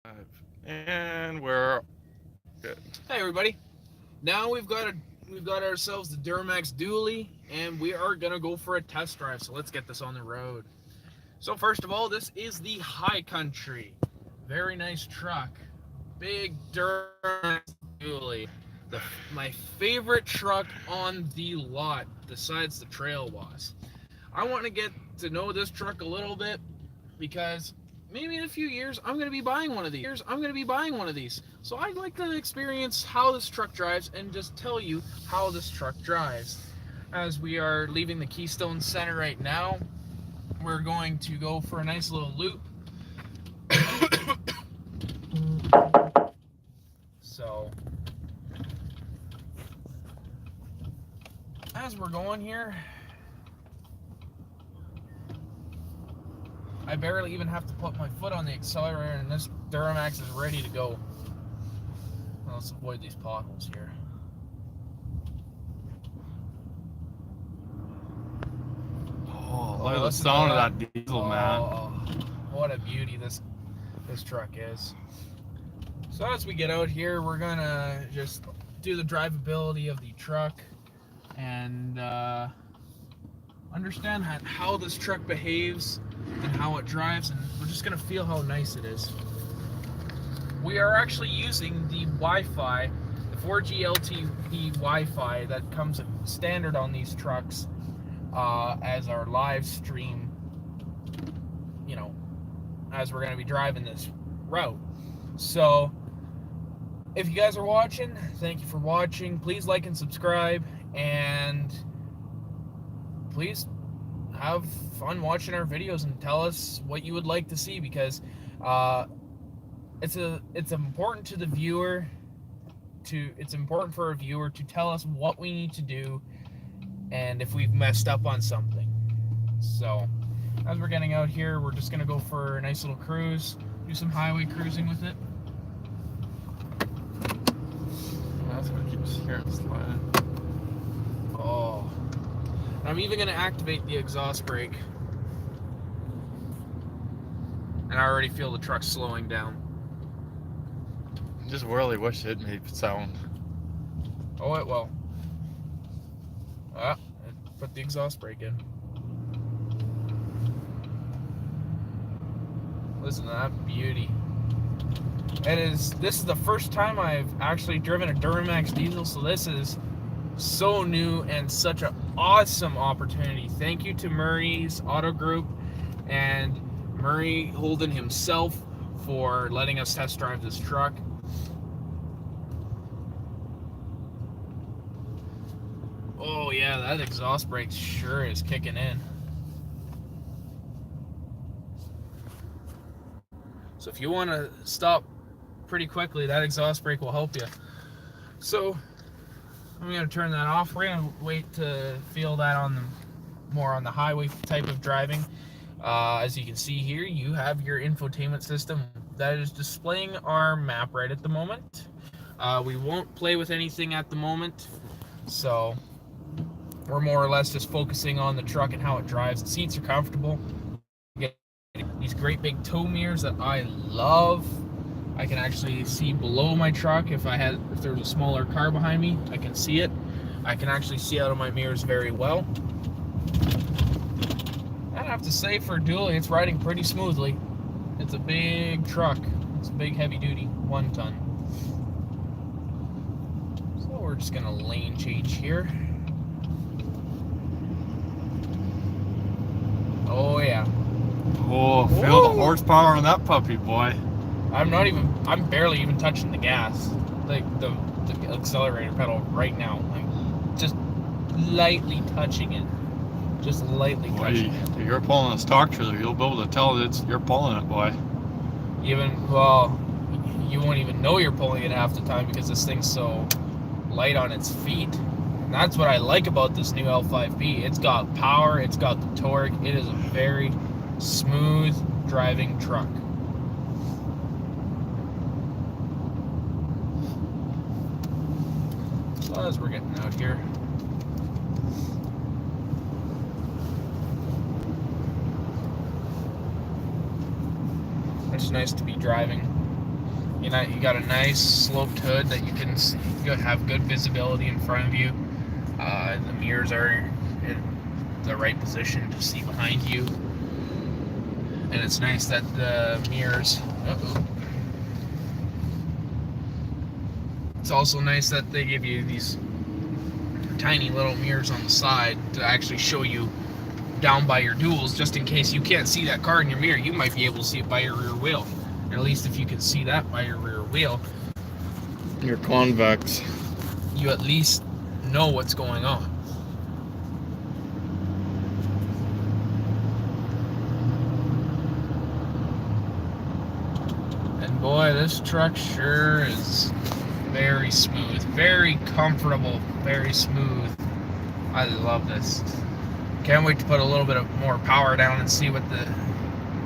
And we're good. Hey everybody! Now we've got ourselves the Duramax Dually, and we are gonna go for a test drive. So let's get this on the road. So first of all, this is the High Country. Very nice truck, big Duramax Dually. My favorite truck on the lot, besides the Trail was. I want to get to know this truck a little bit because maybe in a few years I'm going to be buying one of these. So I'd like to experience how this truck drives and just tell you how this truck drives. As we are leaving the Keystone Center right now, we're going to go for a nice little loop. So as we're going here, I barely even have to put my foot on the accelerator and this Duramax is ready to go. Let's avoid these potholes here. Oh, look at the sound of that diesel, man. What a beauty this truck is. So as we get out here, we're gonna just do the drivability of the truck and understand how this truck behaves and how it drives, and we're just gonna feel how nice it is. We are actually using the Wi-Fi, the 4G LTE Wi-Fi that comes standard on these trucks as our live stream, as we're going to be driving this route. So if you guys are watching, thank you for watching. Please like and subscribe, and please have fun watching our videos and tell us what you would like to see, because it's important to the viewer it's important for a viewer to tell us what we need to do and if we've messed up on something. So as we're getting out here, we're just gonna go for a nice little cruise, do some highway cruising with it. That's what keeps hearing sliding. Oh, I'm even gonna activate the exhaust brake, and I already feel the truck slowing down. Just really wish it made sound. Oh, it will. Put the exhaust brake in. Listen to that beauty. This is the first time I've actually driven a Duramax diesel, so this is so new and such an awesome opportunity. Thank you to Murray's Auto Group and Murray Holden himself for letting us test drive this truck. Oh yeah, that exhaust brake sure is kicking in. So if you want to stop pretty quickly, that exhaust brake will help you. So I'm going to turn that off. We're going to wait to feel that more on the highway type of driving. As you can see here, you have your infotainment system that is displaying our map right at the moment. We won't play with anything at the moment, so we're more or less just focusing on the truck and how it drives. The seats are comfortable. You get these great big tow mirrors that I love. I can actually see below my truck if there was a smaller car behind me. I can see it. I can actually see out of my mirrors very well. I have to say, for a dually, it's riding pretty smoothly. It's a big truck. It's a big heavy duty, 1 ton. So we're just gonna lane change here. Oh yeah. Oh, feel the horsepower on that puppy, boy. I'm barely even touching the gas, like the accelerator pedal right now. I'm just lightly touching it. Just lightly touching it. If you're pulling a stock trailer, you'll be able to tell that you're pulling it, boy. You won't even know you're pulling it half the time because this thing's so light on its feet. And that's what I like about this new L5P. It's got power, it's got the torque. It is a very smooth driving truck. So as we're getting out here, it's nice to be driving You know, you got a nice sloped hood that you can have good visibility in front of you. The mirrors are in the right position to see behind you, and it's nice that the mirrors. It's also nice that they give you these tiny little mirrors on the side to actually show you down by your duals, just in case you can't see that car in your mirror. You might be able to see it by your rear wheel. And at least if you can see that by your rear wheel, You're convex. you at least know what's going on. And boy, this truck sure is very smooth, very comfortable, very smooth. I love this. Can't wait to put a little bit of more power down and see what the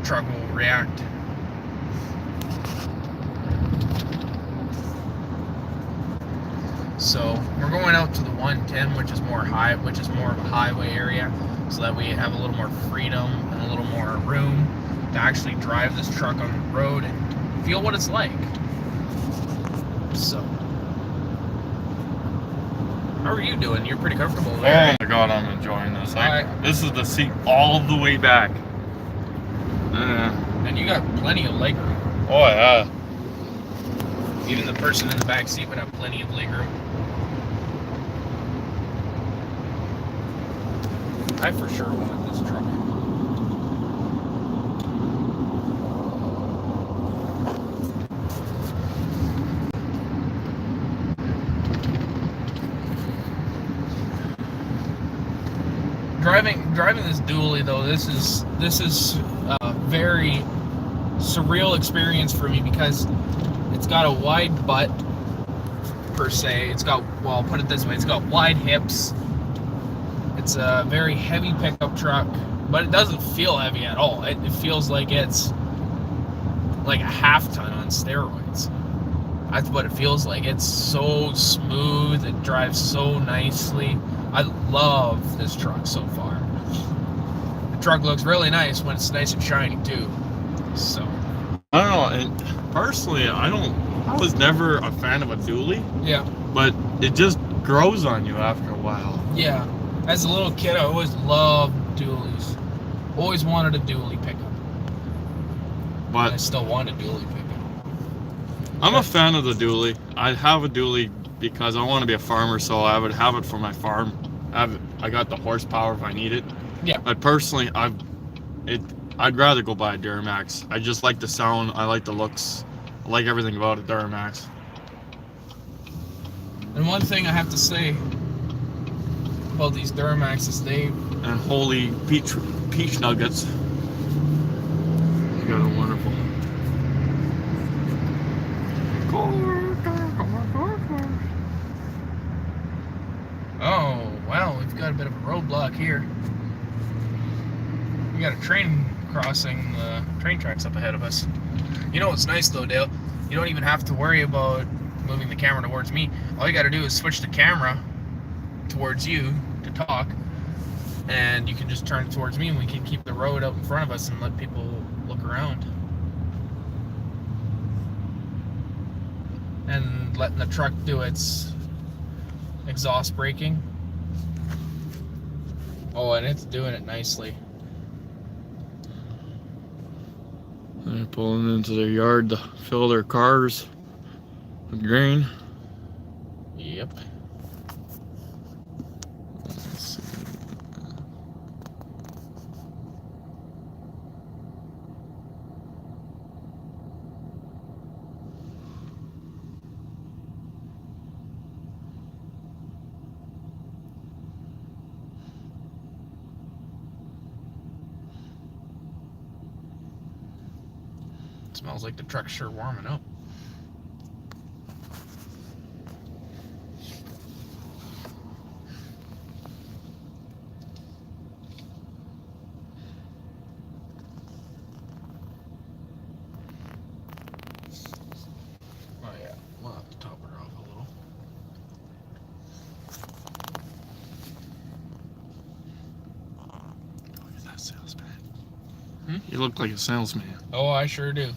truck will react. So we're going out to the 110, which is more of a highway area, so that we have a little more freedom and a little more room to actually drive this truck on the road and feel what it's like. So, how are you doing? You're pretty comfortable there. Oh my god, I'm enjoying this. Alright. This is the seat all the way back. And you got plenty of legroom. Oh yeah. Even the person in the back seat would have plenty of legroom. I for sure want this truck. Driving this dually though, this is a very surreal experience for me because it's got a wide butt per se. It's got, well, I'll put it this way, it's got wide hips. It's a very heavy pickup truck, but it doesn't feel heavy at all. It feels like it's like a half ton on steroids. That's what it feels like. It's so smooth. It drives so nicely. I love this truck so far. The truck looks really nice when it's nice and shiny too. So I don't know, and personally, I was never a fan of a dually. yeah. But it just grows on you after a while. Yeah. As a little kid, I always loved dualies. Always wanted a dually pickup. But I still want a dually pickup. I'm a fan of the dually. I have a dually because I want to be a farmer, so I would have it for my farm. I got the horsepower if I need it. Yeah. But personally, I'd rather go buy a Duramax. I just like the sound. I like the looks. I like everything about a Duramax. And one thing I have to say about these Duramaxes, And holy peach nuggets. You got a wonderful. Oh, wow, we've got a bit of a roadblock here. We got a train crossing the train tracks up ahead of us. You know what's nice though, Dale? You don't even have to worry about moving the camera towards me. All you got to do is switch the camera towards you to talk, and you can just turn it towards me, and we can keep the road up in front of us and let people look around. And letting the truck do its exhaust braking. Oh, and it's doing it nicely. They're pulling into their yard to fill their cars with grain. Yep. Let's see. Smells like the truck's sure warming up. Oh yeah, we'll have to top her off a little. Look at that salesman. You look like a salesman. Oh, I sure do.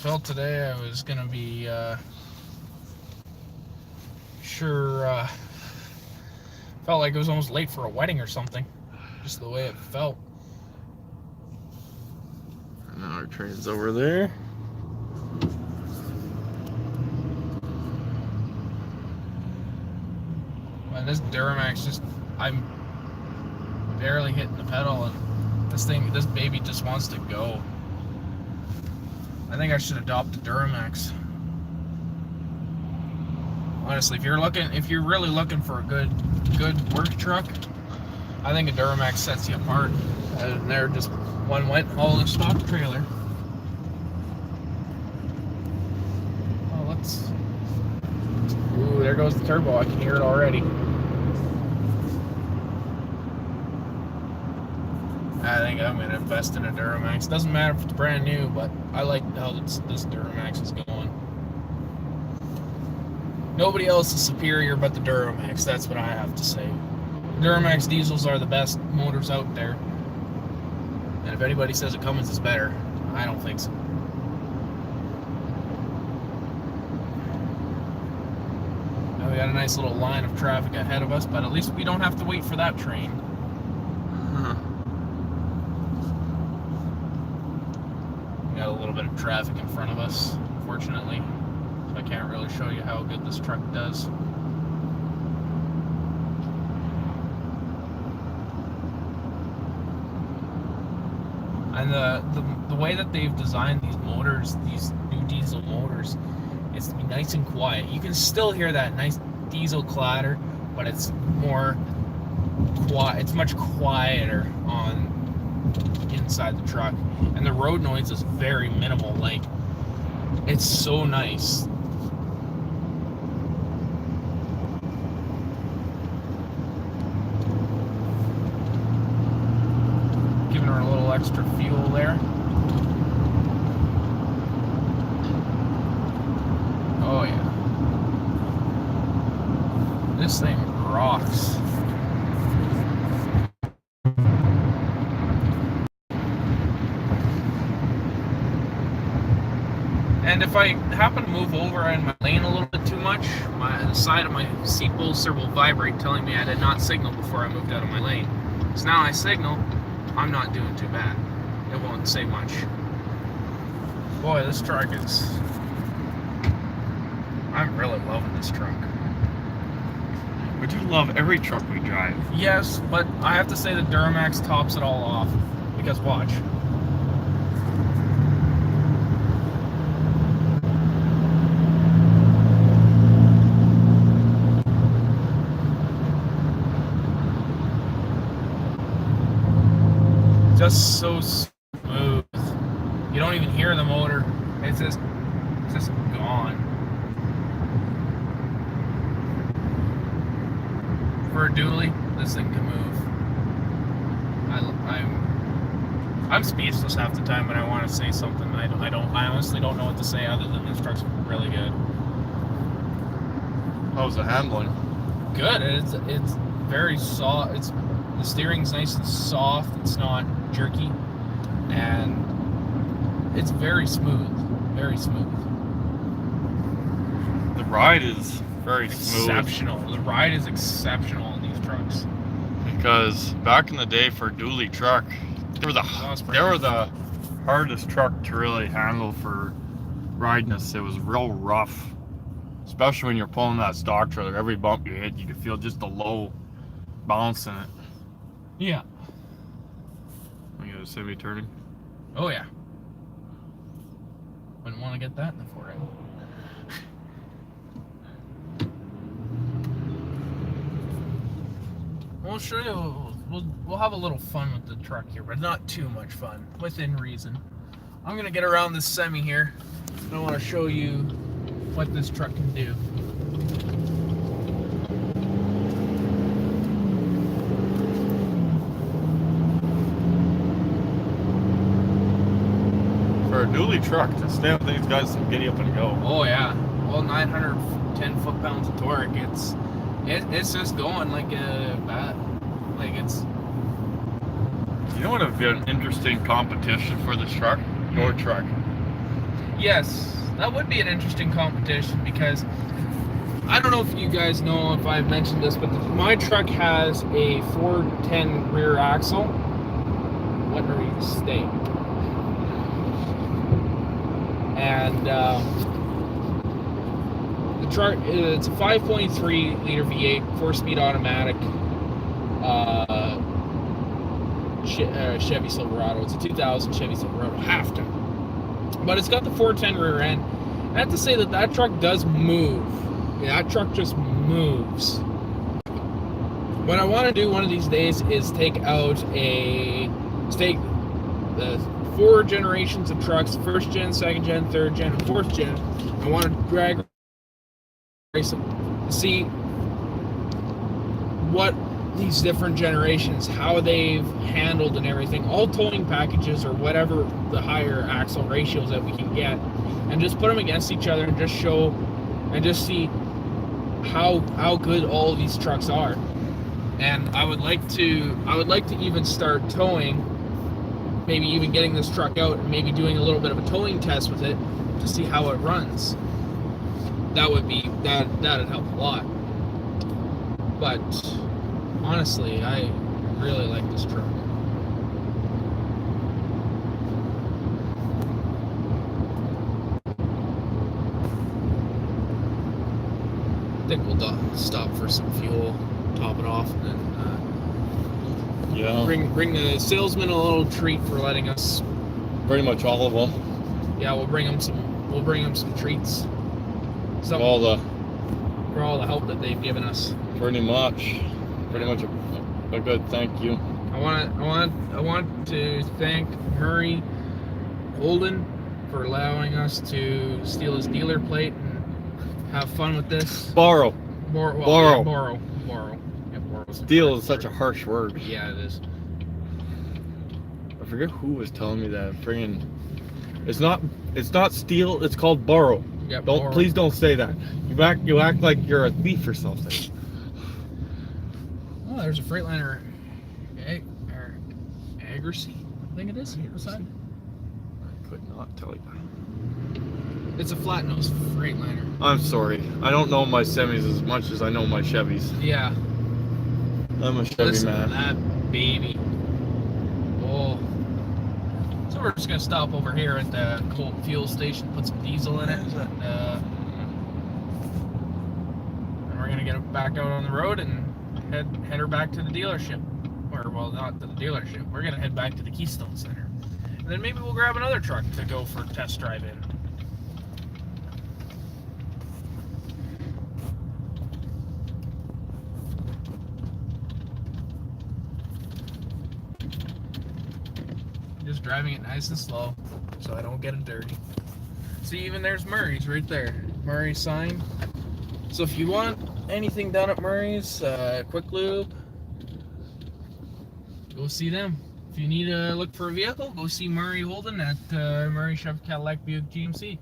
Felt today I was gonna be felt like it was almost late for a wedding or something. Just the way it felt. Now our train's over there. Man, this Duramax I'm barely hitting the pedal, and this baby just wants to go. I think I should adopt a Duramax. Honestly, if you're really looking for a good work truck, I think a Duramax sets you apart. And they're just one went hauling a stock trailer. Oh, ooh, there goes the turbo. I can hear it already. I think I'm gonna invest in a Duramax. Doesn't matter if it's brand new, but I like how this Duramax is going. Nobody else is superior but the Duramax. That's what I have to say. Duramax diesels are the best motors out there. And if anybody says a Cummins is better, I don't think so. Now we got a nice little line of traffic ahead of us, but at least we don't have to wait for that train. We got a little bit of traffic in front of us, unfortunately. So I can't really show you how good this truck does. And the way that they've designed these motors, these new diesel motors, is to be nice and quiet. You can still hear that nice diesel clatter, but it's more quiet. It's much quieter on inside the truck, and the road noise is very minimal. Like, it's so nice. Giving her a little extra fuel there. Oh yeah. This thing rocks. And if I happen to move over in my lane a little bit too much, the side of my seat bolster will vibrate, telling me I did not signal before I moved out of my lane. So now I signal, I'm not doing too bad. It won't say much. Boy, this truck is... I'm really loving this truck. We do love every truck we drive. Yes, but I have to say the Duramax tops it all off. Because watch. Just so smooth. You don't even hear the motor. It's just gone. For a dually, this thing can move. I'm speechless half the time when I want to say something. I honestly don't know what to say other than this truck's really good. How's the handling? Good. It's very soft. The steering's nice and soft. It's not jerky, and it's very smooth. Very smooth. The ride is very smooth. Exceptional. The ride is exceptional in these trucks. Because back in the day for a dually truck, they were the hardest truck to really handle for rideness. It was real rough, especially when you're pulling that stock trailer. Every bump you hit, you could feel just a low bounce in it. Yeah. You got a semi-turning? Oh yeah. Wouldn't want to get that in the forehead. We'll show you. We'll have a little fun with the truck here, but not too much fun. Within reason. I'm gonna get around this semi here. I want to show you what this truck can do. For a dually truck, this damn thing's got some giddy up and go. Oh yeah, well 910 foot-pounds of torque. It's just going like a bat. Like it's. You know what would be an interesting competition for this truck? Your truck. Yes, that would be an interesting competition because I don't know if you guys know if I've mentioned this, but my truck has a 410 rear axle. What are you staying? And the truck, it's a 5.3 liter V8, 4-speed automatic Chevy Silverado. It's a 2000 Chevy Silverado half ton, but it's got the 410 rear end. I have to say that truck does move. Yeah, that truck just moves. What I want to do one of these days is take the 4 generations of trucks, 1st gen, 2nd gen, 3rd gen, and 4th gen. I want to drag race them, see what these different generations, how they've handled and everything, all towing packages or whatever the higher axle ratios that we can get, and just put them against each other and just show and just see how good all of these trucks are. And I would like to even start towing, maybe even getting this truck out and maybe doing a little bit of a towing test with it to see how it runs. That'd help a lot. But honestly, I really like this truck. I think we'll stop for some fuel, top it off, and then bring the salesman a little treat for letting us. Pretty much all of them. Yeah, we'll bring him some treats. For all the help that they've given us. Pretty much a good thank you. I want to thank Murray Holden for allowing us to steal his dealer plate and have fun with this. Borrow. Borrow. Yeah, borrow. Steal is such a harsh word. Yeah, it is. I forget who was telling me that. It's not steal. It's called borrow. Yeah, borrow. Please don't say that. You act like you're a thief or something. Oh, there's a Freightliner Agracy, I think it is. Beside. I could not tell you. It's a flat nose Freightliner. I'm sorry. I don't know my semis as much as I know my Chevys. Yeah. I'm a Chevy Listen man. to that baby. Oh. So we're just gonna stop over here at the Colt fuel station, put some diesel in it, and we're gonna get it back out on the road and head her back to the dealership. Or, well, not to the dealership. We're gonna head back to the Keystone Center. And then maybe we'll grab another truck to go for test drive in. Just driving it nice and slow so I don't get it dirty. See, even there's Murray's right there. Murray's sign. So if you want anything done at Murray's, quick lube, go see them. If you need to look for a vehicle, go see Murray Holden at Murray Chevy Cadillac Buick GMC.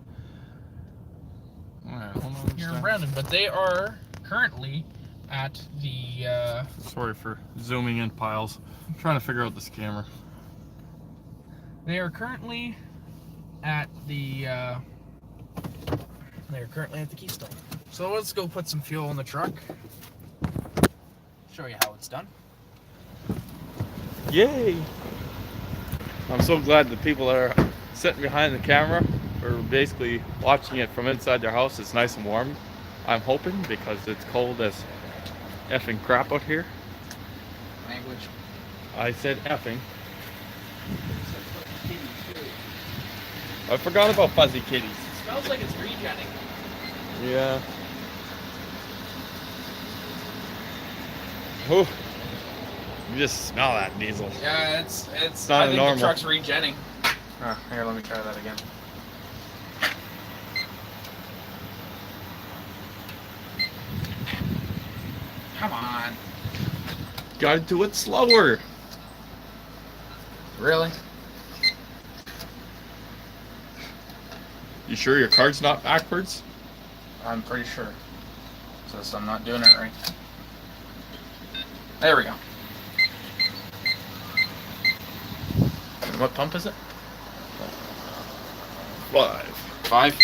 Alright, hold on. Here in Brandon, but they are currently at the. Sorry for zooming in piles. I'm trying to figure out this camera. They are currently at the. They are currently at the Keystone. So let's go put some fuel in the truck. Show you how it's done. Yay! I'm so glad the people that are sitting behind the camera are basically watching it from inside their house. It's nice and warm, I'm hoping, because it's cold as effing crap out here. Language. I said effing. I forgot about fuzzy kitties. It smells like it's regenning. Yeah. Ooh. You just smell that diesel. Yeah, it's not I think normal. the truck's regenning. Here, let me try that again. Come on. Gotta do it slower. Really? You sure your card's not backwards? I'm pretty sure. So I'm not doing it right. There we go. And what pump is it? 5. 25.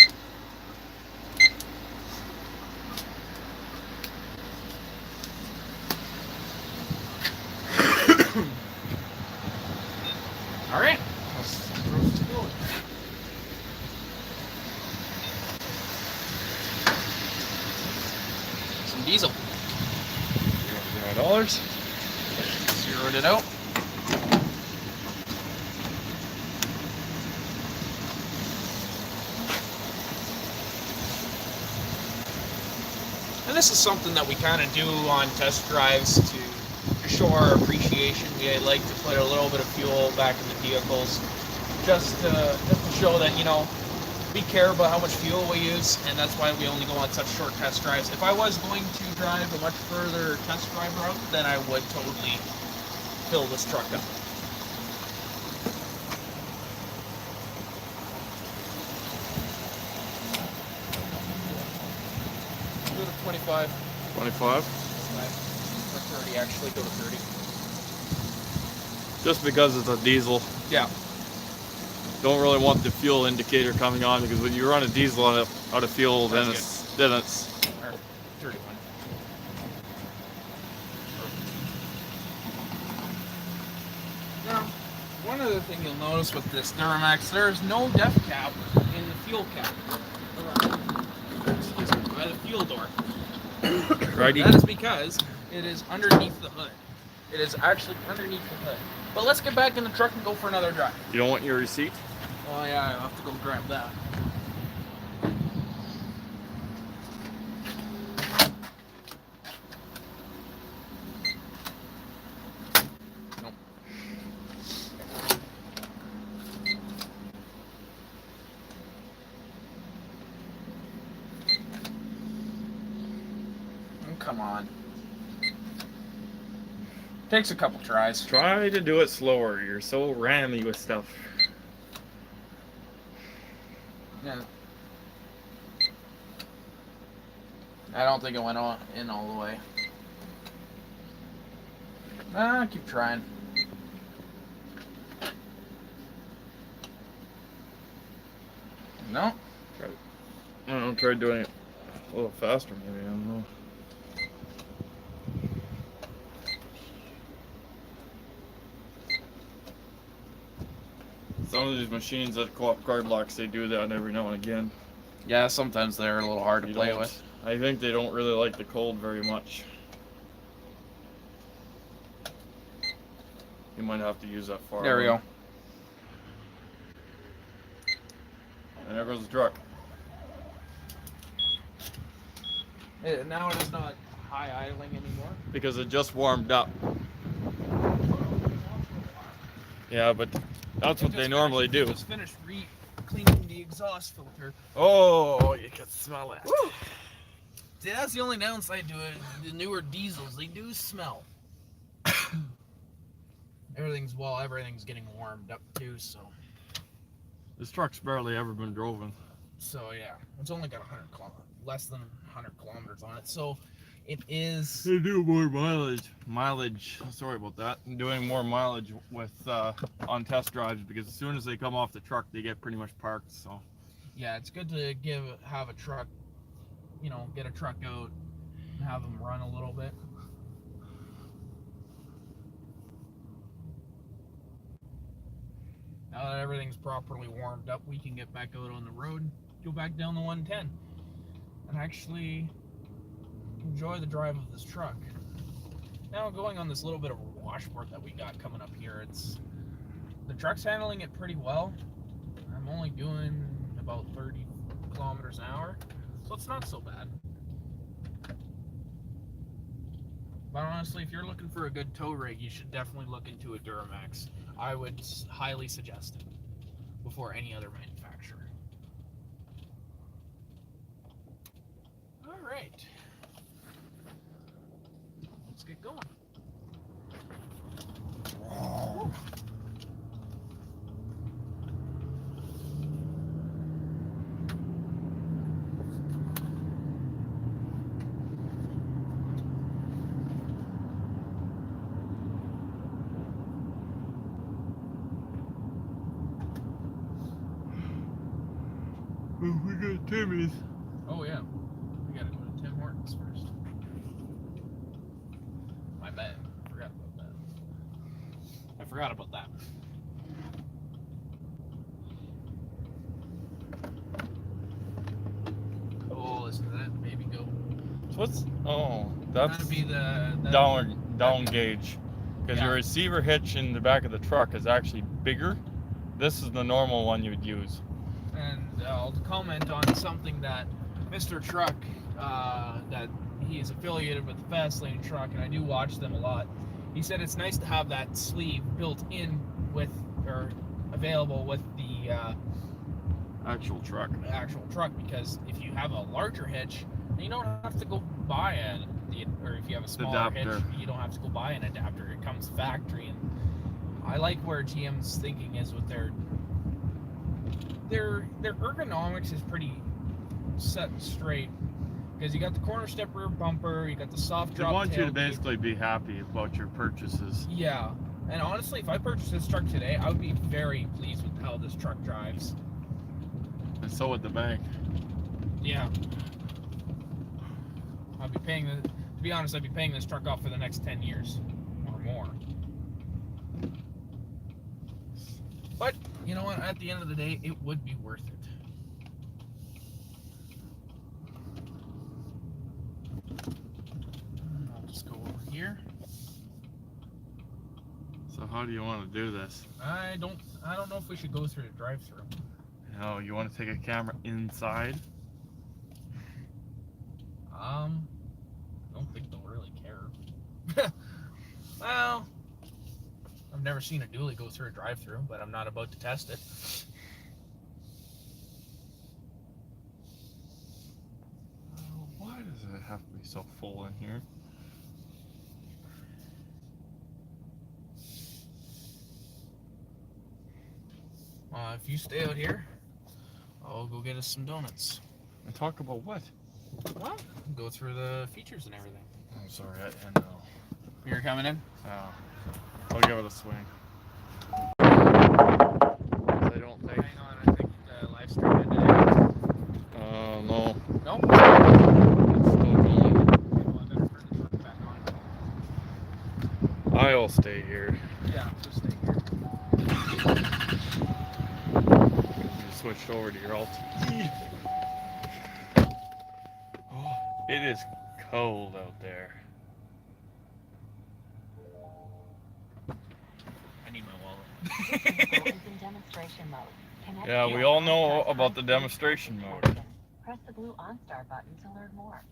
All right. Let's throw some fuel in. Some diesel. $0. Zeroed it out. And this is something that we kind of do on test drives to show our appreciation. We like to put a little bit of fuel back in the vehicles just to show that, you know, we care about how much fuel we use, and that's why we only go on such short test drives. If I was going to drive a much further test drive route, then I would totally fill this truck up. Go to 25. 25. Or 30, actually. Go to 30. Just because it's a diesel. Yeah. Don't really want the fuel indicator coming on, because when you run a diesel out of fuel, then That's it's Or 31. Now, one other thing you'll notice with this Duramax, there's no depth cap in the fuel cap. Excuse me, by the fuel door. righty. That is because it is underneath the hood. It is actually underneath the hood. But let's get back in the truck and go for another drive. You don't want your receipt? Oh yeah, I'll have to go grab that. Nope. Oh, come on. Takes a couple tries. Try to do it slower. You're so rammy with stuff. Yeah. I don't think it went in all the way. Keep trying. No. I don't know, try doing it a little faster maybe, I don't know. Some of these machines that co-op card locks, they do that every now and again. Yeah, sometimes they're a little hard to You play don't- with. I think they don't really like the cold very much. You might have to use that far. There we go. And there goes the truck. Now it is not high idling anymore. Because it just warmed up. Yeah, but that's what they normally do. Just finished cleaning the exhaust filter. Oh, you can smell it. Woo! See, that's the only downside to it. The newer diesels, they do smell. Everything's getting warmed up too, so. This truck's barely ever been driven. So yeah, it's only got less than 100 kilometers on it. So it is. They do more mileage. Sorry about that. I'm doing more mileage with on test drives, because as soon as they come off the truck, they get pretty much parked. So Yeah, it's good to have a truck, get a truck out and have them run a little bit. Now that everything's properly warmed up, we can get back out on the road, go back down the 110, and actually enjoy the drive of this truck. Now, going on this little bit of a washboard that we got coming up here, the truck's handling it pretty well. I'm only doing about 30 kilometers an hour, so it's not so bad. But honestly, if you're looking for a good tow rig, you should definitely look into a Duramax. I would highly suggest it before any other manufacturer. All right, let's get going. Woo. Timmy's. Oh yeah, we gotta go to Tim Hortons first. My bad. Forgot about that. I forgot about that. Oh, listen to that baby go. So what's? Oh, that's That'd be the down gauge, because Yeah. your receiver hitch in the back of the truck is actually bigger. This is the normal one you would use. And I'll comment on something that Mr. Truck, that he is affiliated with the Fast Lane Truck, and I do watch them a lot. He said it's nice to have that sleeve built in with, or available with the Actual truck. actual truck, because if you have a larger hitch, you don't have to go buy or if you have a smaller hitch, Adapter. you don't have to go buy an adapter. It comes factory, and I like where GM's thinking is with their ergonomics is pretty set straight, because you got the corner step rear bumper, you got the soft They drop want you to tailgate. basically be happy about your purchases. Yeah, and honestly, if I purchased this truck today, I would be very pleased with how this truck drives. And so would the bank. Yeah, I'd be paying to be honest, I'd be paying this truck off for the next 10 years or more. But you know what? At the end of the day, it would be worth it. I'll just go over here. So how do you want to do this? I don't know if we should go through the drive-through. Oh, you want to take a camera inside? Don't think they'll really care. Well, I've never seen a dually go through a drive-through, but I'm not about to test it. Why does it have to be so full in here? If you stay out here, I'll go get us some donuts. And talk about what? Well, go through the features and everything. I'm sorry, I didn't know. You're coming in? Oh, I'll give it a swing. I don't think. Hang on, I think the live stream ended. No. Nope. It's still going. Well, I better turn the truck back on. I'll stay here. Yeah, just stay here. You switched over to your alt. Oh, it is cold out there. I need my wallet. In demonstration mode. Connect Yeah, to we your all know OnStar about the high-speed demonstration mode. connection. Press the blue OnStar button to learn more.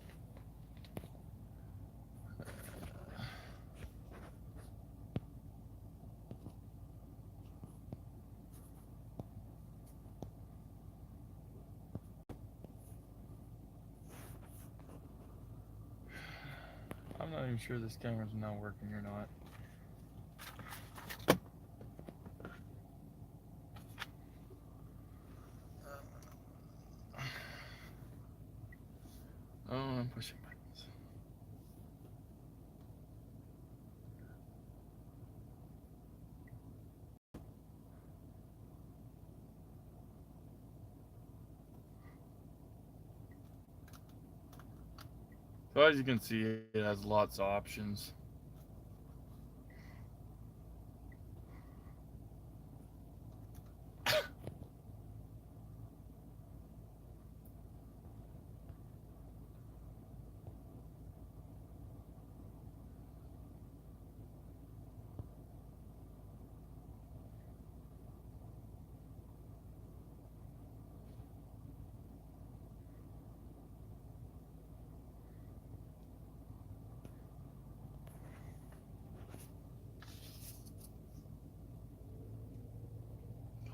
I'm not even sure this camera's now working or not. Oh, I'm pushing buttons. So as you can see, it has lots of options.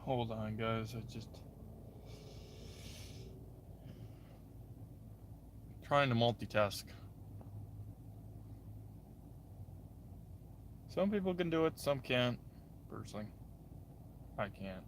Hold on, guys. I just trying to multitask. Some people can do it, some can't. Personally, I can't.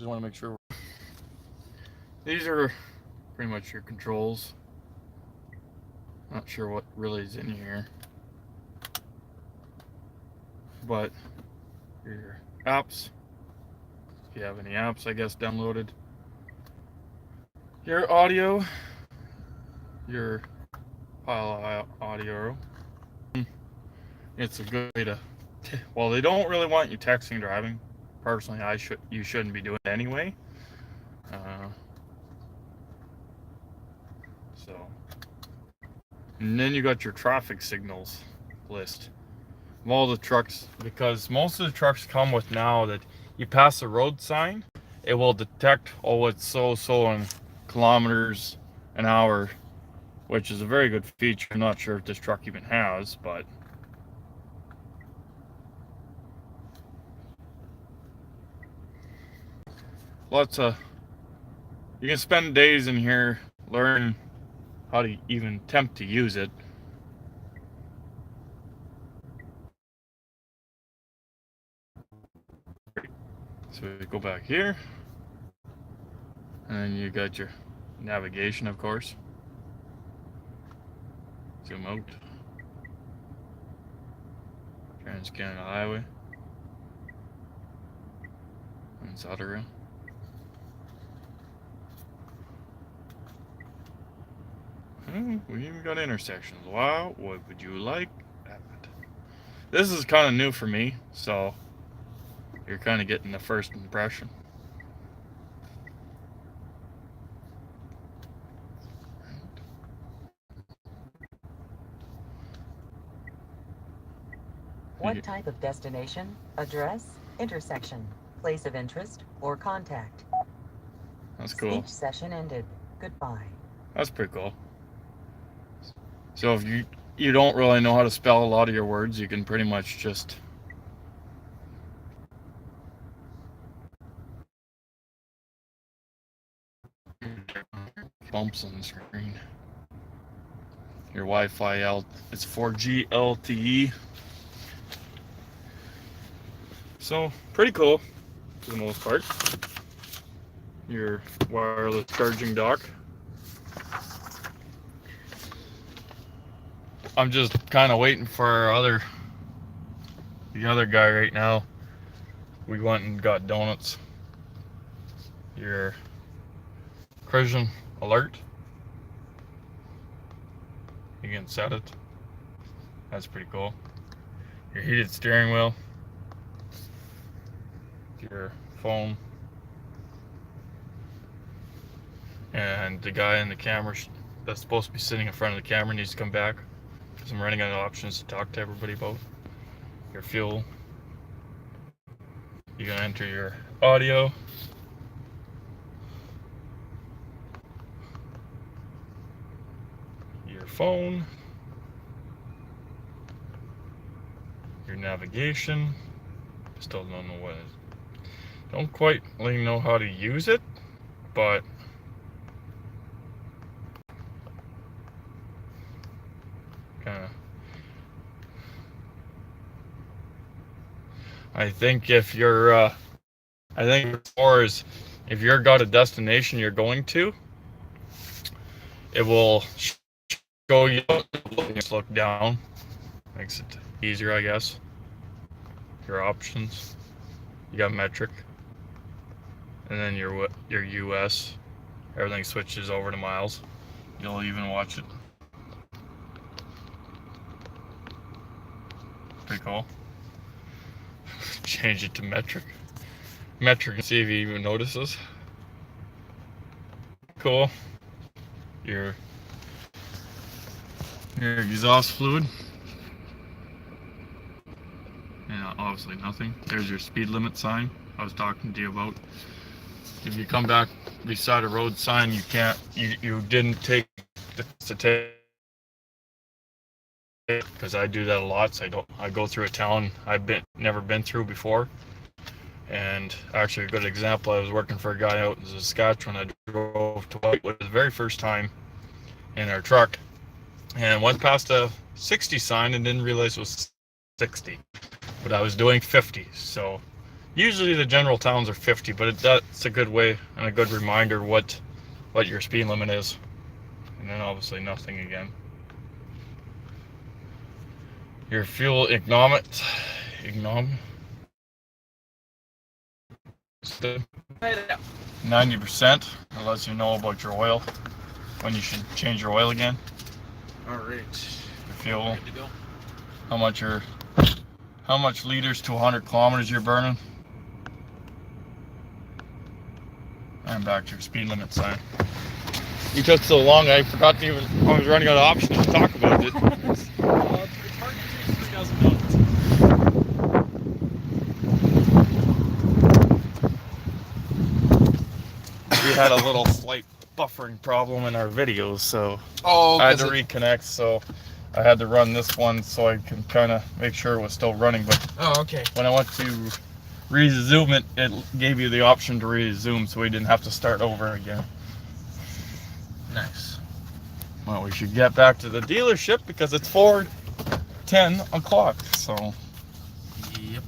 just want to make sure. These are pretty much your controls. Not sure what really is in here, but your apps, if you have any apps, I guess, downloaded. Your audio, your file audio. It's a good way to, well, they don't really want you texting driving. Personally, you shouldn't be doing it anyway. So, and then you got your traffic signals list of all the trucks, because most of the trucks come with now that you pass a road sign, it will detect, oh, it's so in kilometers an hour, which is a very good feature. I'm not sure if this truck even has, but you can spend days in here learning how to even attempt to use it. So we go back here, and then you got your navigation, of course. Zoom out. Trans-Canada Highway. And Southern. We even got intersections. Wow, what would you like? This is kind of new for me, so you're kind of getting the first impression. What type of destination, address, intersection, place of interest, or contact? That's cool. Speech session ended. Goodbye. That's pretty cool. So if you don't really know how to spell a lot of your words, you can pretty much just bumps on the screen. Your Wi-Fi it's 4G LTE. So pretty cool for the most part. Your wireless charging dock. I'm just kind of waiting for the other guy right now. We went and got donuts. Your collision alert. You can set it. That's pretty cool. Your heated steering wheel. Your phone. And the guy in the camera that's supposed to be sitting in front of the camera needs to come back. I'm running out of options to talk to everybody about. Your fuel. You can enter your audio. Your phone. Your navigation. Still don't know what it is. Don't quite really know how to use it, but I think if you're, I think as far as if you're got a destination you're going to, it will show you. Just look down, makes it easier, I guess. Your options, you got metric, and then your US. Everything switches over to miles. You'll even watch it. Pretty cool. Change it to metric. Metric and see if he even notices. Cool. Your exhaust fluid. And obviously nothing. There's your speed limit sign I was talking to you about. If you come back beside a road sign, you didn't take the take, because I do that a lot. So I go through a town I've never been through before. And actually a good example, I was working for a guy out in Saskatchewan. I drove to Whitewood the very first time in our truck and went past a 60 sign and didn't realize it was 60, but I was doing 50. So Usually the general towns are 50, but that's a good way and a good reminder what your speed limit is. And then obviously nothing again. Your fuel economics, 90%, it lets you know about your oil, when you should change your oil again. Alright. Your fuel, Good to go. how much liters to 100 kilometers you're burning. And back to your speed limit sign. You took so long, I forgot to even, I was running out of options to talk about it. It's hard to change 3,000 dollars. We had a little slight buffering problem in our videos, so Oh, I had to reconnect, so I had to run this one so I can kind of make sure it was still running. But okay. when I went to resume it, it gave you the option to resume, so we didn't have to start over again. Nice. Well, we should get back to the dealership because it's 4:10 o'clock, so. Yep.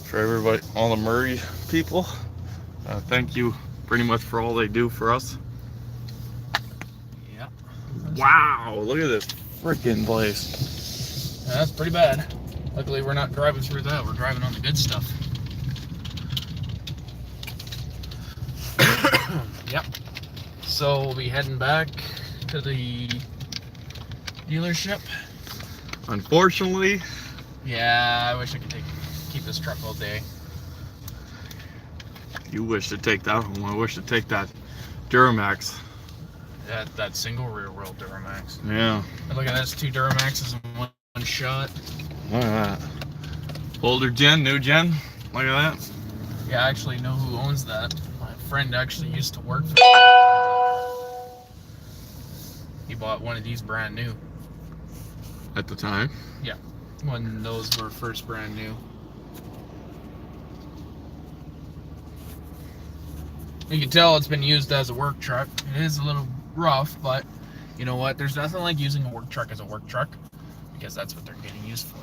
For everybody, all the Murray people, thank you pretty much for all they do for us. Yep. Wow, look at this freaking place. That's pretty bad. Luckily, we're not driving through that. We're driving on the good stuff. Yep. So we'll be heading back to the dealership. Unfortunately, Yeah, I wish I could keep this truck all day. you wish to take that home. I wish to take that Duramax. That single rear wheel Duramax. Yeah. And look at this, 2 Duramaxes in one shot. Look at that. Older gen, new gen. Look at that. Yeah, I actually know who owns that. My friend actually used to work for. He bought one of these brand new. At the time. When those were first brand new. You can tell it's been used as a work truck. It is a little rough, but you know what? There's nothing like using a work truck as a work truck, because that's what they're getting used for.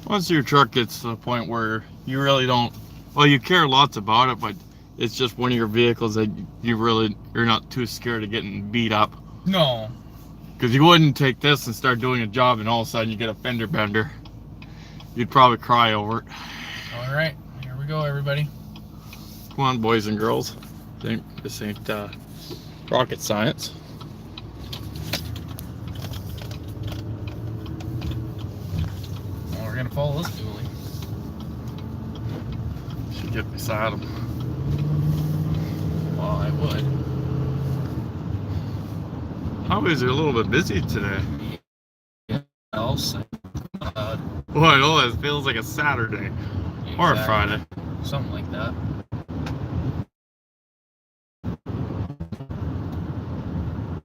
Once your truck gets to the point where you really don't, well, you care lots about it, but it's just one of your vehicles that you're not too scared of getting beat up. No. Because you wouldn't take this and start doing a job and all of a sudden you get a fender bender. You'd probably cry over it. Alright, here we go, everybody. Come on, boys and girls. This ain't rocket science. Well, we're gonna follow this dually. Should get beside him. Well, I would. Highways are a little bit busy today. Else, Boy, I know it feels like a Saturday or a Friday. Something like that.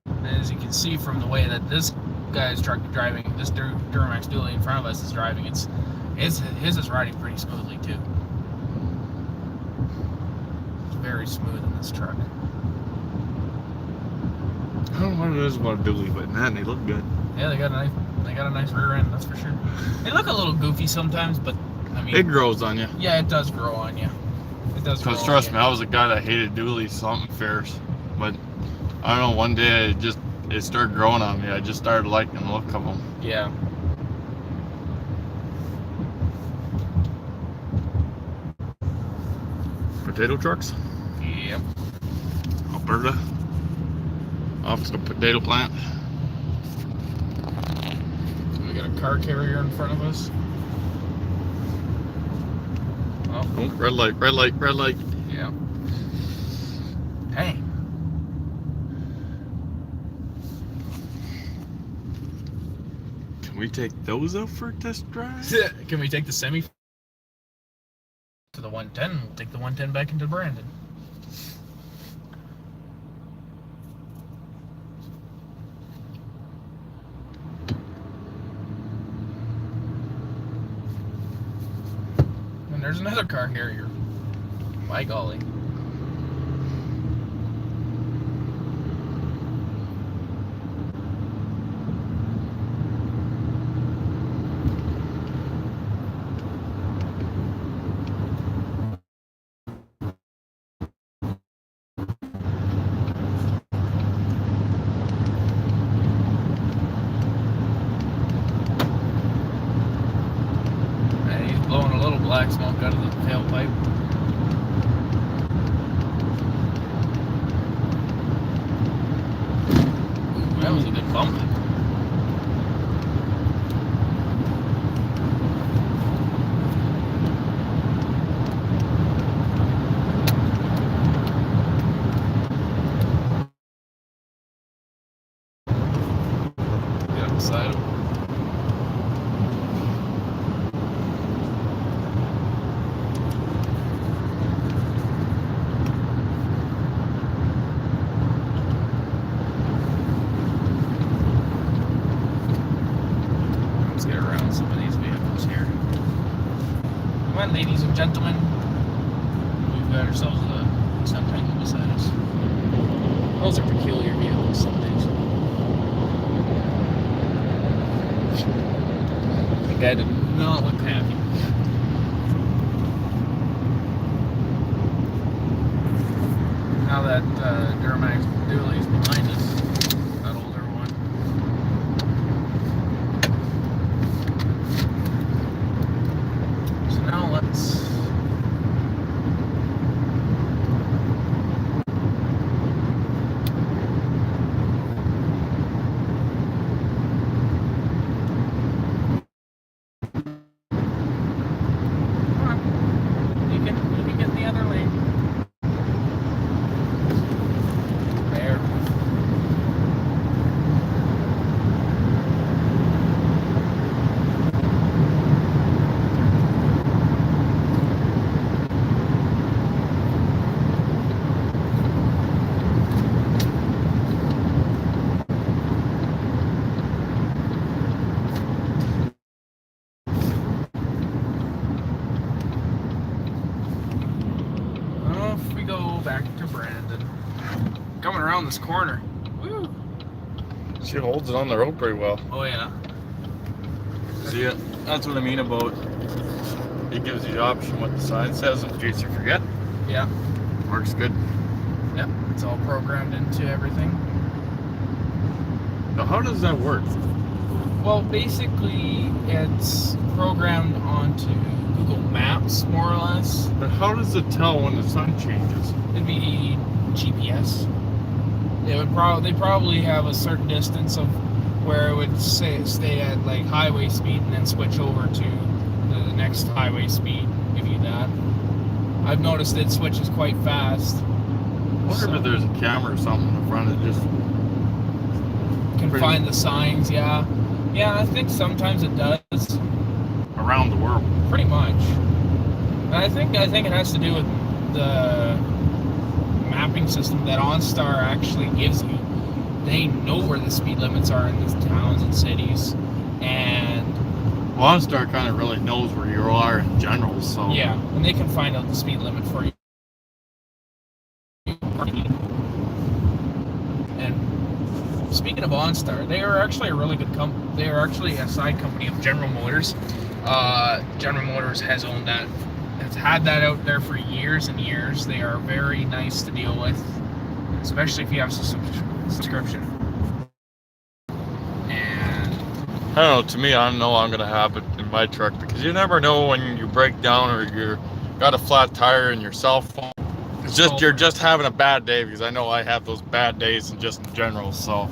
And as you can see from the way that this guy's truck driving, this Duramax dually in front of us is driving, his is riding pretty smoothly too. It's very smooth in this truck. I don't know what it is about a dually, but man, they look good. Yeah, they got a nice rear end, that's for sure. They look a little goofy sometimes, but I mean, It grows on you. yeah, it does grow on you. It does. Because trust me, I was a guy that hated dually something fairs, but I don't know, one day it started growing on me. I just started liking the look of them. Yeah. Potato trucks, Yep. Alberta, off to the potato plant. We got a car carrier in front of us. Oh, Oh, red light, red light, red light. yeah. Hey. Can we take those out for a test drive? Can we take the semi to the 110? We'll take the 110 back into Brandon. There's another car carrier. By golly. And he's blowing a little black smoke out of the tailpipe. That was a good bump. Get up beside him. Let's get around some of these vehicles here. Come on, ladies and gentlemen. We've got ourselves a Untitled beside us. Those are peculiar vehicles some days. The guy did not look happy. Now that Duramax dually is behind us, that older one. So now let's come on. You can get in the other lane. There. Off we go back to Brandon. Coming around this corner. Woo! She holds it on the road pretty well. Oh yeah. See it? That's what I mean about it gives you the option what the sign says in case you forget. Yeah. Works good. Yep. It's all programmed into everything. Now how does that work? Well, basically, it's programmed onto Google Maps, more or less. But how does it tell when the sun changes? It'd be GPS. They probably have a certain distance of where it would stay at like highway speed and then switch over to the next highway speed. Give you that. I've noticed it switches quite fast. I wonder if there's a camera or something in the front that just Can pretty- find the signs. Yeah, yeah. I think sometimes it does. around the world. Pretty much. And I think it has to do with the mapping system that OnStar actually gives you. They know where the speed limits are in these towns and cities, and Well, OnStar kind of really knows where you are in general, so yeah, and they can find out the speed limit for you. And speaking of OnStar, they are actually a really good they are actually a side company of General Motors. General Motors has owned that. It's had that out there for years and years. They are very nice to deal with, especially if you have a subscription. And I don't know. To me, I don't know I'm gonna have it in my truck because you never know when you break down or you're got a flat tire in your cell phone. It's just you're just having a bad day because I know I have those bad days and just in general. So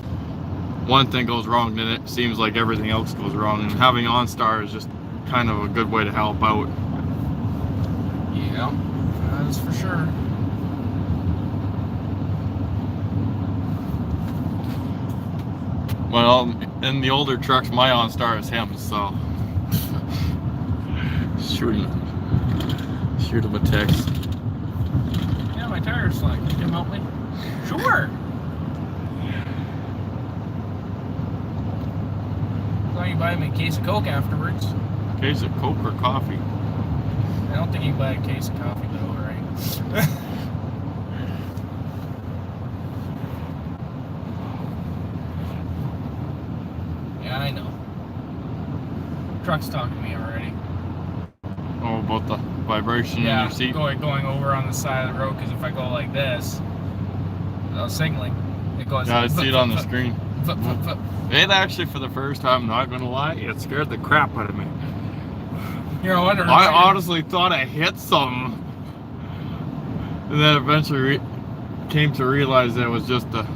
one thing goes wrong, then it seems like everything else goes wrong. And having OnStar is just kind of a good way to help out. yeah, that is for sure. Well, in the older trucks, my OnStar is him, so shoot him a text. Yeah, my tire's flat. Can you come help me? Sure. As long as you buy me a case of Coke afterwards. Case of Coke or coffee? I don't think you can buy a case of coffee though, right? Yeah, I know. Truck's talking to me already. Oh, about the vibration in your seat? Going over on the side of the road, because if I go like this, signaling, it goes. Yeah, I see it on the screen. Flip, flip, flip. It actually, for the first time, not gonna lie, it scared the crap out of me. You're wondering. I honestly thought I hit something, and then eventually came to realize that it was just the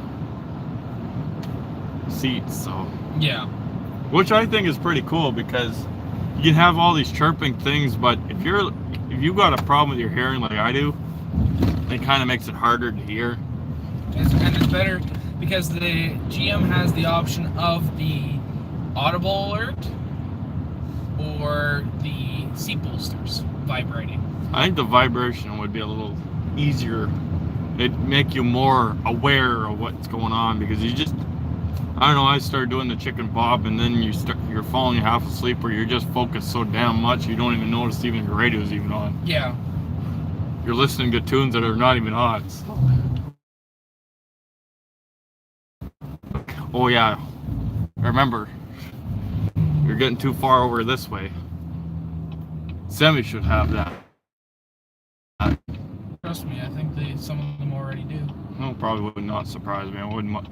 seats. So Yeah. which I think is pretty cool, because you can have all these chirping things, but if you got a problem with your hearing like I do, it kind of makes it harder to hear. And it's better because the GM has the option of the audible alert or the seat bolsters vibrating. I think the vibration would be a little easier. It'd make you more aware of what's going on, because you just, I don't know, I started doing the chicken bob, and then you're falling half asleep, or you're just focused so damn much you don't even notice even your radio's even on. Yeah. You're listening to tunes that are not even on. Oh yeah, remember, you're getting too far over this way. Semi should have that. Trust me, I think some of them already do. No, probably would not surprise me. I wouldn't.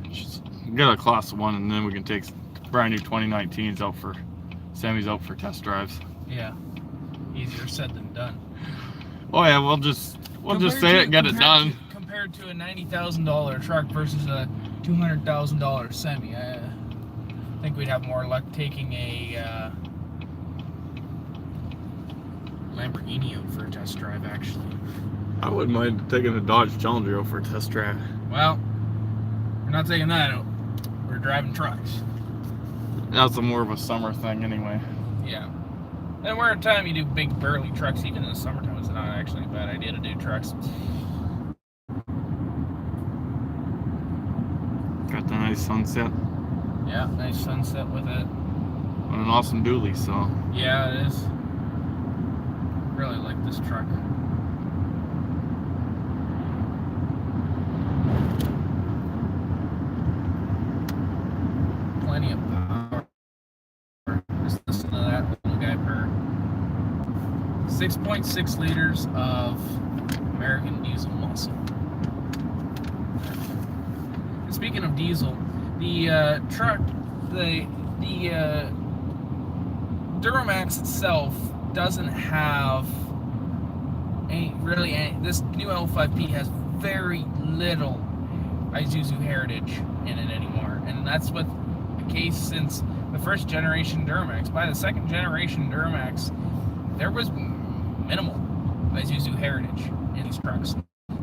Just get a class 1, and then we can take brand new 2019s out for Sammy's out for test drives. Yeah, easier said than done. Oh yeah, we'll just say it, get it done. Compared to a $90,000 truck versus a $200,000 semi, I think we'd have more luck taking a Lamborghini out for a test drive, actually. I wouldn't mind taking a Dodge Challenger out for a test drive. Well, we're not taking that out. We're driving trucks. That's more of a summer thing anyway. Yeah. And we're at a time you do big burly trucks, even in the summertime, it's not actually a bad idea to do trucks. Got the nice sunset. Yeah, nice sunset with it. And an awesome dually, so. Yeah, it is. Really like this truck. Plenty of power. Just listen to that little guy purr. 6.6 liters of American diesel muscle. And speaking of diesel, the truck, the Duramax itself doesn't have this new L5P has very little Isuzu heritage in it anymore, and that's what the case since the first generation Duramax. By the second generation Duramax, there was minimal Isuzu heritage in these trucks,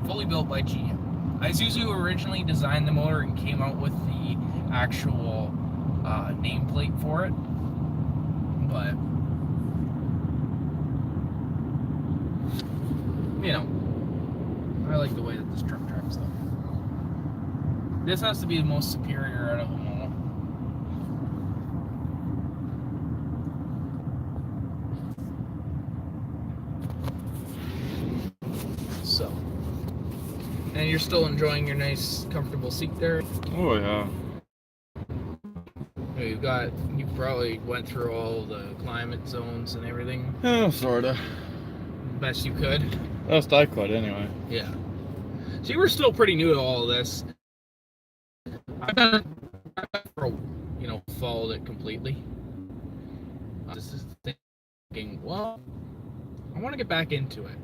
fully built by GM. Isuzu originally designed the motor and came out with the actual nameplate for it, but you know, I like the way that this truck drives though. This has to be the most superior out of them all. So, and you're still enjoying your nice, comfortable seat there. Oh yeah. You probably went through all the climate zones and everything. Yeah, sorta. Best you could. Best I could, anyway. Yeah. So you were still pretty new to all of this. I've followed it completely. This is thinking, well, I want to get back into it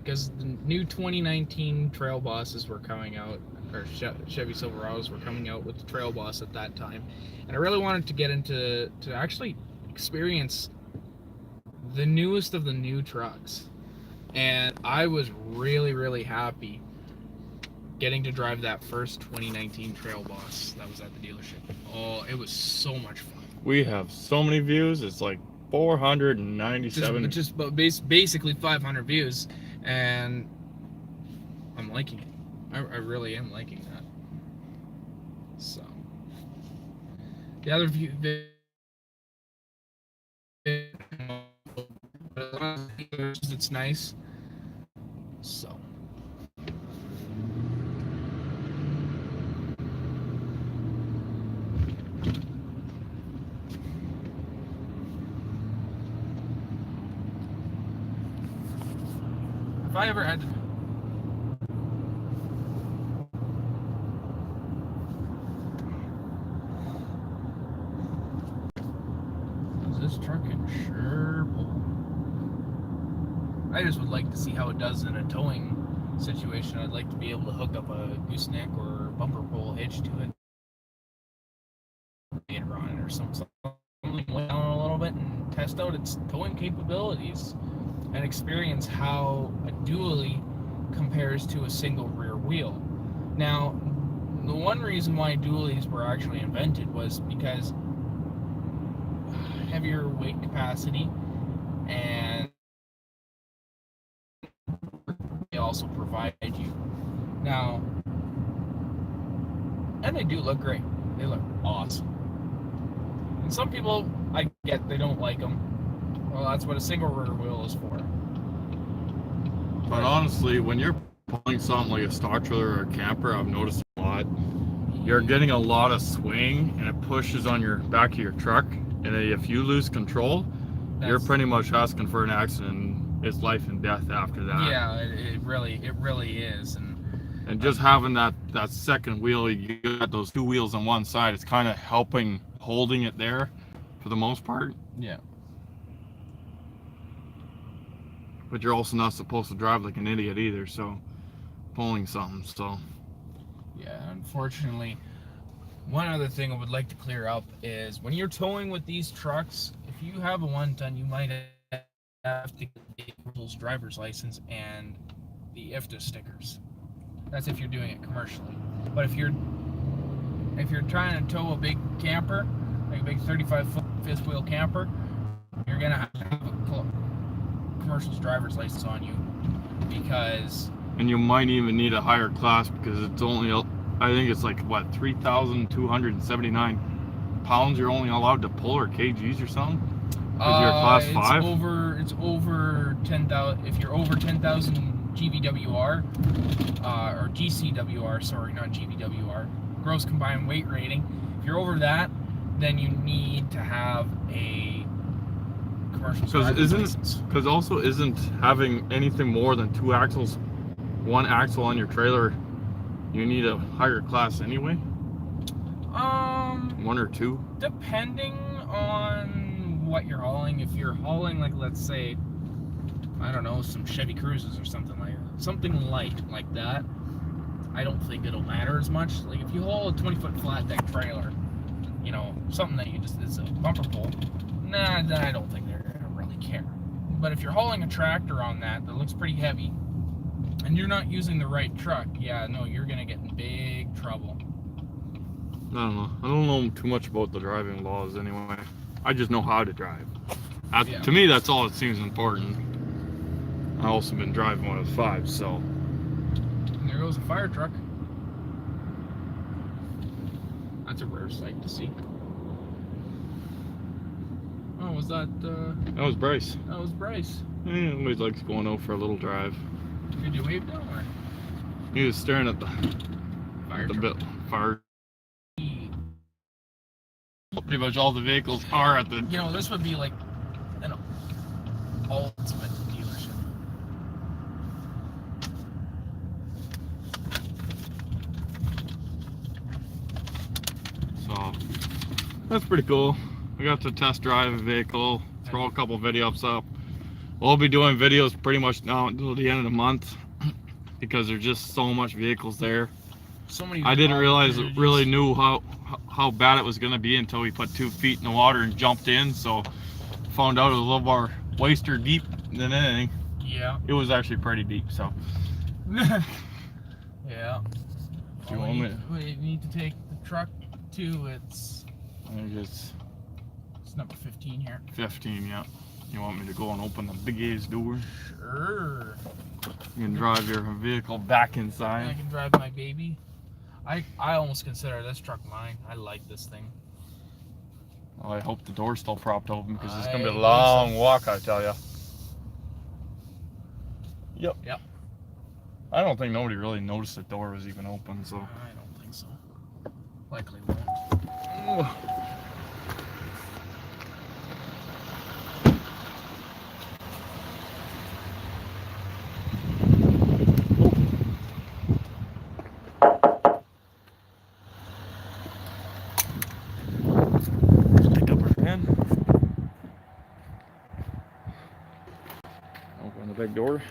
because the new 2019 Trail Bosses were coming out, or Chevy Silverados were coming out with the Trail Boss at that time, and I really wanted to get into to actually experience the newest of the new trucks. And I was really, really happy getting to drive that first 2019 Trail Boss that was at the dealership. Oh, it was so much fun. We have so many views. It's like 497. Just basically 500 views, and I'm liking it. I really am liking that. So the other view. It's nice. So. If I ever had to. This truck can sure pull. I just would like to see how it does in a towing situation. I'd like to be able to hook up a gooseneck or bumper pole hitch to it and run it or something down a little bit and test out its towing capabilities and experience how a dually compares to a single rear wheel. Now, the one reason why dualies were actually invented was because heavier weight capacity, and they also provide you. Now, and they do look great. They look awesome. And some people, I get, they don't like them. Well, that's what a single rear wheel is for. But honestly, when you're pulling something like a stock trailer or a camper, I've noticed a lot. You're getting a lot of swing, and it pushes on your back of your truck. And if you lose control, you're pretty much asking for an accident. It's life and death after that. Yeah, it really is. And just having that second wheel, you got those two wheels on one side, it's kind of helping holding it there for the most part. Yeah. But you're also not supposed to drive like an idiot either, so pulling something, so. Yeah, unfortunately, one other thing I would like to clear up is when you're towing with these trucks, if you have a 1-ton, you might have to get the vehicle's driver's license and the IFTA stickers. That's if you're doing it commercially. But if you're trying to tow a big camper, like a big 35-foot fifth wheel camper, you're gonna have to have a commercial's driver's license on you because. And you might even need a higher class because it's only, I think it's like what, 3,279 pounds you're only allowed to pull, or kgs or something. If you're class 5. It's over 10,000. If you're over 10,000 GVWR or GCWR, sorry, not GVWR, gross combined weight rating. If you're over that, then you need to have a commercial driver's license. Because also isn't having anything more than 2 axles, 1 axle on your trailer, you need a higher class anyway? 1 or 2? Depending on what you're hauling. If you're hauling, like, let's say, I don't know, some Chevy Cruises or something light like that, I don't think it'll matter as much. Like if you haul a 20-foot flat deck trailer, you know, something that it's a bumper pole, then I don't think they're gonna really care. But if you're hauling a tractor on that looks pretty heavy, and you're not using the right truck, yeah, no, you're gonna get in big trouble. I don't know. I don't know too much about the driving laws anyway. I just know how to drive. Yeah. To me, that's all that seems important. I've also been driving when I was 5, so. And there goes a fire truck. That's a rare sight to see. Oh, was that? That was Bryce. That was Bryce. Yeah, always likes going out for a little drive. Did you wave down or? He was staring at the fire. Pretty much all the vehicles are at the. You know, this would be like an ultimate dealership. So that's pretty cool. I got to test drive a vehicle, throw a couple videos up. We'll be doing videos pretty much now until the end of the month because there's just so much vehicles there. So many. I didn't realize it really knew how bad it was going to be until we put 2 feet in the water and jumped in. So found out it was a little more waist-er deep than anything. Yeah. It was actually pretty deep. So. Yeah. Do you want me? We need to take the truck to it's number 15 here. 15, yeah. You want me to go and open the big ass door? Sure. You can drive your vehicle back inside. I can drive my baby. I almost consider this truck mine. I like this thing. Well, I hope the door's still propped open because it's going to be a long walk, I tell you. Yep. Yep. I don't think nobody really noticed the door was even open, so. I don't think so. Likely won't. Pick up our pen. Open the big door.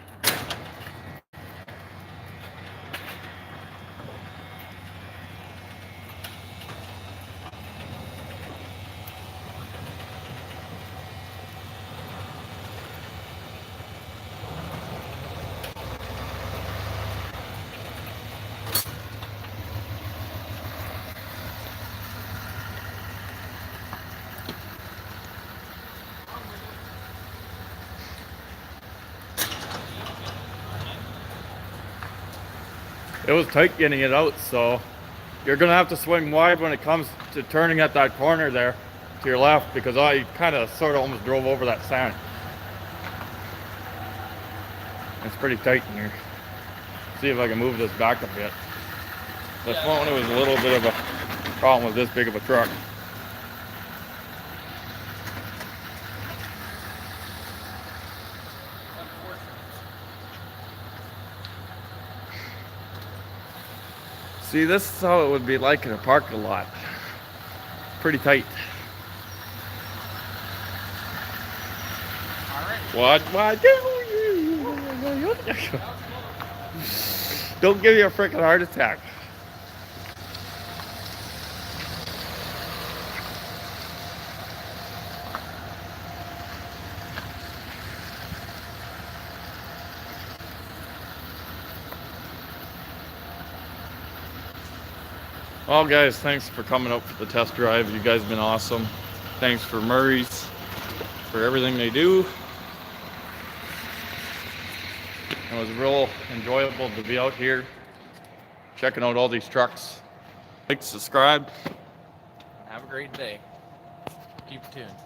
It was tight getting it out, so you're gonna have to swing wide when it comes to turning at that corner there to your left, because I kind of sort of almost drove over that sand. It's pretty tight in here. See if I can move this back a bit. This one was a little bit of a problem with this big of a truck. See, this is how it would be like in a parking lot. Pretty tight. Alright. What do you? Don't give you a freaking heart attack. Well, guys, thanks for coming up for the test drive. You guys have been awesome. Thanks for Murray's for everything they do. It was real enjoyable to be out here checking out all these trucks. Like, subscribe. Have a great day. Keep tuned.